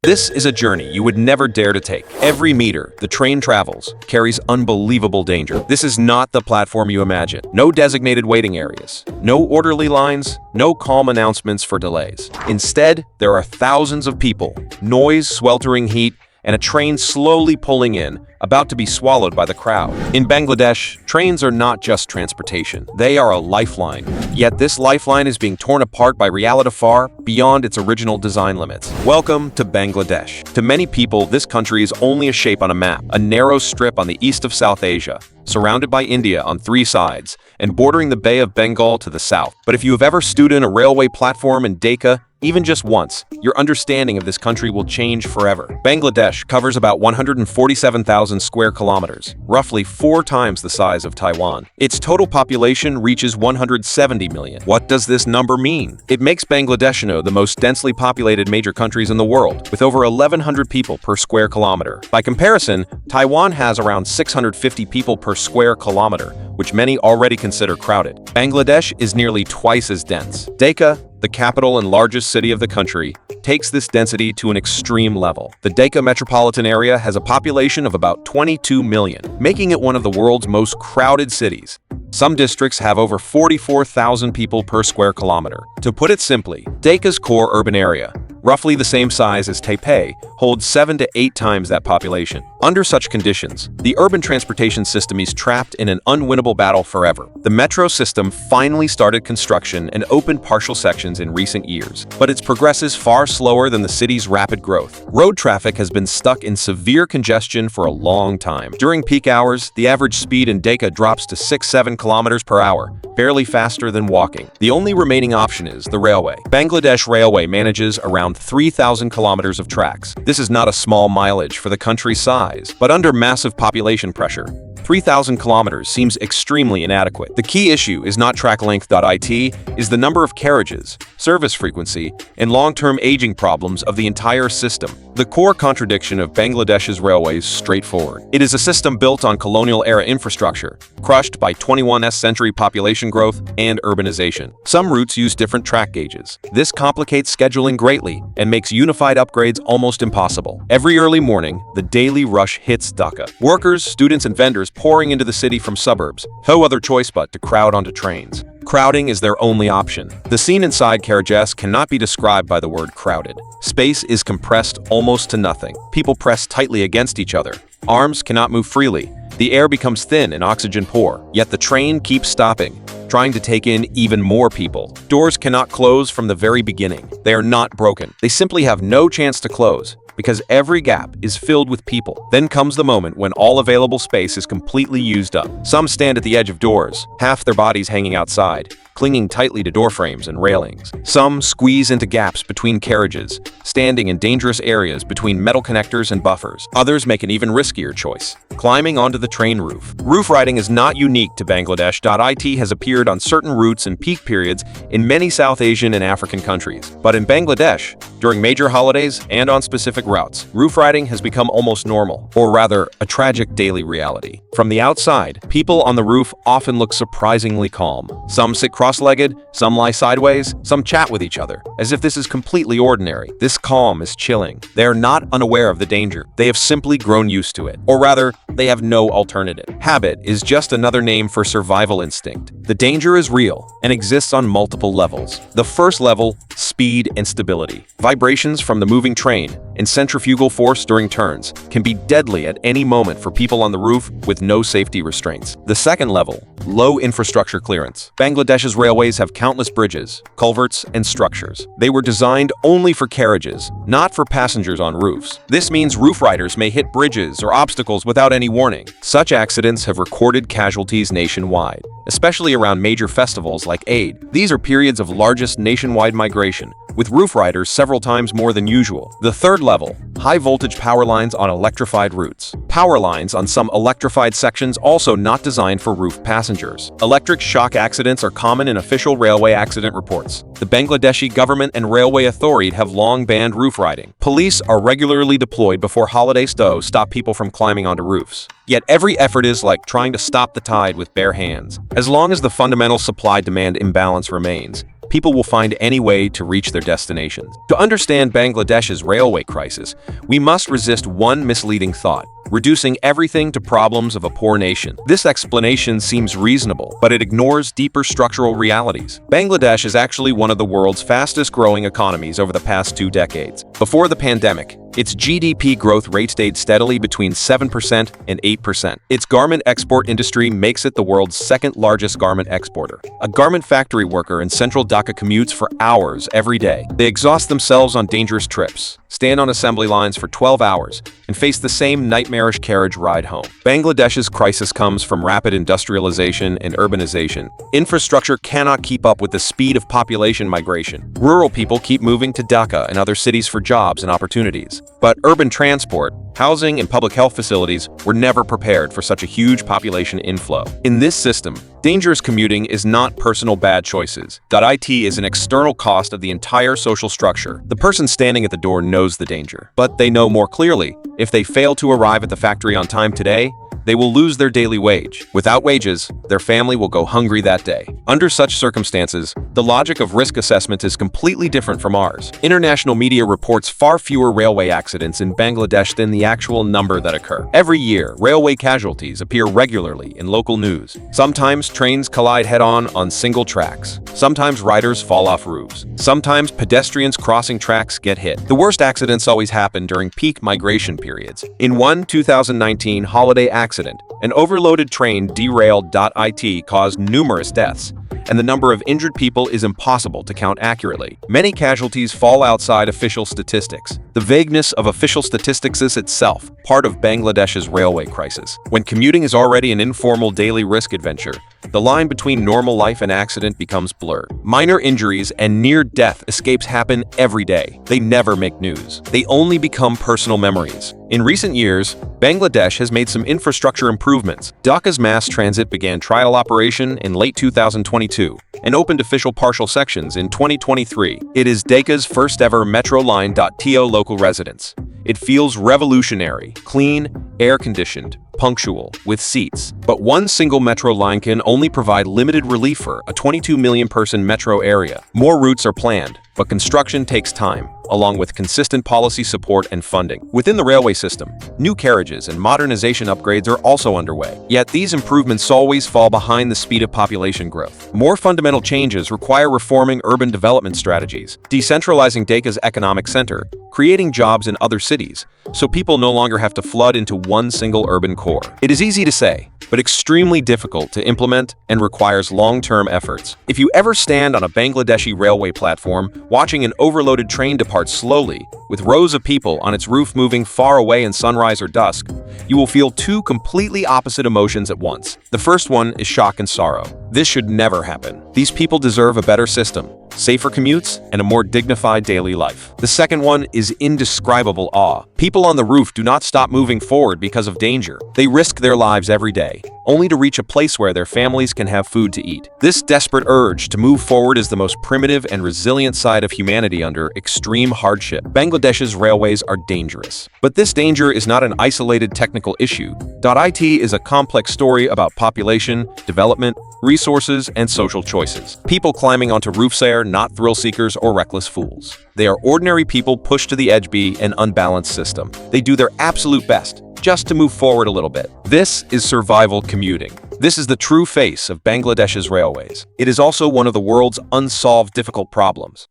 This is a journey you would never dare to take. Every meter the train travels carries unbelievable danger. This is not the platform you imagine. No designated waiting areas, no orderly lines, no calm announcements for delays. Instead, there are thousands of people, noise, sweltering heat, and a train slowly pulling in, about to be swallowed by the crowd. In Bangladesh, trains are not just transportation. They are a lifeline. Yet this lifeline is being torn apart by reality far beyond its original design limits. Welcome to Bangladesh. To many people, this country is only a shape on a map, a narrow strip on the east of South Asia, surrounded by India on three sides, and bordering the Bay of Bengal to the south. But if you have ever stood in a railway platform in Dhaka, even just once, your understanding of this country will change forever. Bangladesh covers about 147,000 square kilometers, roughly 4 times the size of Taiwan. Its total population reaches 170 million. What does this number mean? It makes Bangladesh the most densely populated major countries in the world, with over 1,100 people per square kilometer. By comparison, Taiwan has around 650 people per square kilometer, which many already consider crowded. Bangladesh is nearly twice as dense. Dhaka, the capital and largest city of the country, takes this density to an extreme level. The Dhaka metropolitan area has a population of about 22 million, making it one of the world's most crowded cities. Some districts have over 44,000 people per square kilometer. To put it simply, Dhaka's core urban area, roughly the same size as Taipei, holds 7 to 8 times that population. Under such conditions, the urban transportation system is trapped in an unwinnable battle forever. The metro system finally started construction and opened partial sections in recent years, but its progress is far slower than the city's rapid growth. Road traffic has been stuck in severe congestion for a long time. During peak hours, the average speed in Dhaka drops to 6-7 kilometers per hour, barely faster than walking. The only remaining option is the railway. Bangladesh Railway manages around 3,000 kilometers of tracks. This is not a small mileage for the country's size, but under massive population pressure, 3,000 kilometers seems extremely inadequate. The key issue is not track length.it, is the number of carriages, service frequency, and long-term aging problems of the entire system. The core contradiction of Bangladesh's railways is straightforward. It is a system built on colonial-era infrastructure, crushed by 21st century population growth and urbanization. Some routes use different track gauges. This complicates scheduling greatly and makes unified upgrades almost impossible. Every early morning, the daily rush hits Dhaka. Workers, students, and vendors pouring into the city from suburbs, no other choice but to crowd onto trains. Crowding is their only option. The scene inside carriages cannot be described by the word crowded. Space is compressed almost to nothing. People press tightly against each other. Arms cannot move freely. The air becomes thin and oxygen poor. Yet the train keeps stopping, trying to take in even more people. Doors cannot close from the very beginning. They are not broken. They simply have no chance to close, because every gap is filled with people. Then comes the moment when all available space is completely used up. Some stand at the edge of doors, half their bodies hanging outside, clinging tightly to door frames and railings. Some squeeze into gaps between carriages, standing in dangerous areas between metal connectors and buffers. Others make an even riskier choice, climbing onto the train roof. Roof riding is not unique to Bangladesh.it has appeared on certain routes and peak periods in many South Asian and African countries. But in Bangladesh, during major holidays and on specific routes, roof riding has become almost normal, or rather, a tragic daily reality. From the outside, people on the roof often look surprisingly calm. Some sit cross-legged, some lie sideways, some chat with each other, as if this is completely ordinary. This calm is chilling. They are not unaware of the danger. They have simply grown used to it. Or rather, they have no alternative. Habit is just another name for survival instinct. The danger is real and exists on multiple levels. The first level, speed and stability. Vibrations from the moving train and centrifugal force during turns can be deadly at any moment for people on the roof with no safety restraints. The second level, low infrastructure clearance. Bangladesh's railways have countless bridges, culverts, and structures. They were designed only for carriages, not for passengers on roofs. This means roof riders may hit bridges or obstacles without any warning. Such accidents have recorded casualties nationwide, especially around major festivals like Eid. These are periods of largest nationwide migration, with roof riders several times more than usual. The third level, high-voltage power lines on electrified routes. Power lines on some electrified sections also not designed for roof passengers. Electric shock accidents are common in official railway accident reports. The Bangladeshi government and railway authority have long banned roof riding. Police are regularly deployed before holidays to stop people from climbing onto roofs. Yet every effort is like trying to stop the tide with bare hands. As long as the fundamental supply-demand imbalance remains, people will find any way to reach their destinations. To understand Bangladesh's railway crisis, we must resist one misleading thought: reducing everything to problems of a poor nation. This explanation seems reasonable, but it ignores deeper structural realities. Bangladesh is actually one of the world's fastest-growing economies over the past 2 decades. Before the pandemic, its GDP growth rate stayed steadily between 7% and 8%. Its garment export industry makes it the world's second-largest garment exporter. A garment factory worker in central Dhaka commutes for hours every day. They exhaust themselves on dangerous trips, stand on assembly lines for 12 hours, and face the same nightmarish carriage ride home. Bangladesh's crisis comes from rapid industrialization and urbanization. Infrastructure cannot keep up with the speed of population migration. Rural people keep moving to Dhaka and other cities for jobs and opportunities. But urban transport, housing, and public health facilities were never prepared for such a huge population inflow. In this system, dangerous commuting is not personal bad choices. IT is an external cost of the entire social structure. The person standing at the door knows the danger, but they know more clearly: if they fail to arrive at the factory on time today, they will lose their daily wage. Without wages, their family will go hungry that day. Under such circumstances, the logic of risk assessment is completely different from ours. International media reports far fewer railway accidents in Bangladesh than the actual number that occur. Every year, railway casualties appear regularly in local news. Sometimes trains collide head-on on single tracks. Sometimes riders fall off roofs. Sometimes pedestrians crossing tracks get hit. The worst accidents always happen during peak migration periods. In one 2019 holiday accident, an overloaded train derailed. It caused numerous deaths, and the number of injured people is impossible to count accurately. Many casualties fall outside official statistics. The vagueness of official statistics is itself part of Bangladesh's railway crisis. When commuting is already an informal daily risk adventure, the line between normal life and accident becomes blurred. Minor injuries and near-death escapes happen every day. They never make news. They only become personal memories. In recent years, Bangladesh has made some infrastructure improvements. Dhaka's mass transit began trial operation in late 2022 and opened official partial sections in 2023. It is Dhaka's first-ever metro line. To local residents, it feels revolutionary, clean, air-conditioned, punctual, with seats. But one single metro line can only provide limited relief for a 22 million person metro area. More routes are planned, but construction takes time, along with consistent policy support and funding. Within the railway system, new carriages and modernization upgrades are also underway. Yet these improvements always fall behind the speed of population growth. More fundamental changes require reforming urban development strategies, decentralizing Dhaka's economic center, creating jobs in other cities, so people no longer have to flood into one single urban core. It is easy to say, but extremely difficult to implement and requires long-term efforts. If you ever stand on a Bangladeshi railway platform, watching an overloaded train depart slowly, with rows of people on its roof moving far away in sunrise or dusk, you will feel two completely opposite emotions at once. The first one is shock and sorrow. This should never happen. These people deserve a better system, safer commutes, and a more dignified daily life. The second one is indescribable awe. People on the roof do not stop moving forward because of danger. They risk their lives every day, only to reach a place where their families can have food to eat. This desperate urge to move forward is the most primitive and resilient side of humanity under extreme hardship. Bangladesh's railways are dangerous. But this danger is not an isolated technical issue. IT is a complex story about population, development, resources, and social choices. People climbing onto roofs are not thrill seekers or reckless fools. They are ordinary people pushed to the edge by an unbalanced system. They do their absolute best just to move forward a little bit. This is survival commuting. This is the true face of Bangladesh's railways. It is also one of the world's unsolved difficult problems.